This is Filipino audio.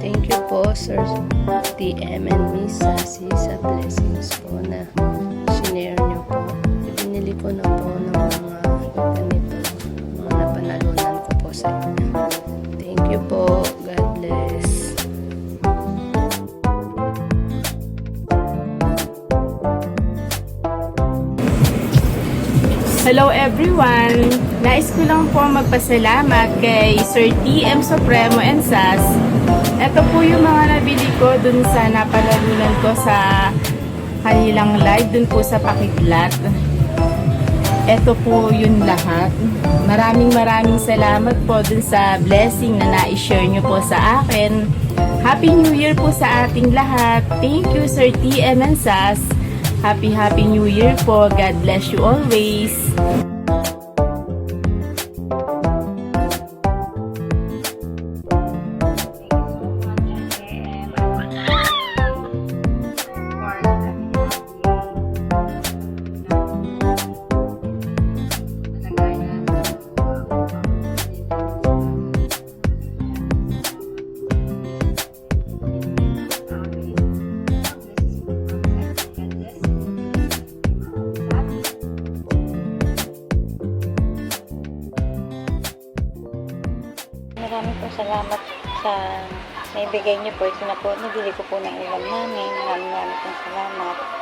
Thank you po, Sir TM and Miss Sassy, sa blessings po na sinare nyo po. Binili ko na po ng mga ganito, mga napanalunan ko po sa inyo. Thank you po. God bless. Hello everyone! Nais ko lang po magpasalamat kay Sir TM Supremo and SAS. Ito po yung mga nabili ko dun sa napanalunan ko sa kanilang live dun po sa Pakidlat. Ito po yun lahat. Maraming salamat po dun sa blessing na na-share nyo po sa akin. Happy New Year po sa ating lahat. Thank you Sir TM and SAS. Happy New Year po. God bless you always. Maraming po salamat sa naibigay niyo po. Ito na po, nabili ko po ng ulam namin. Maraming pong salamat.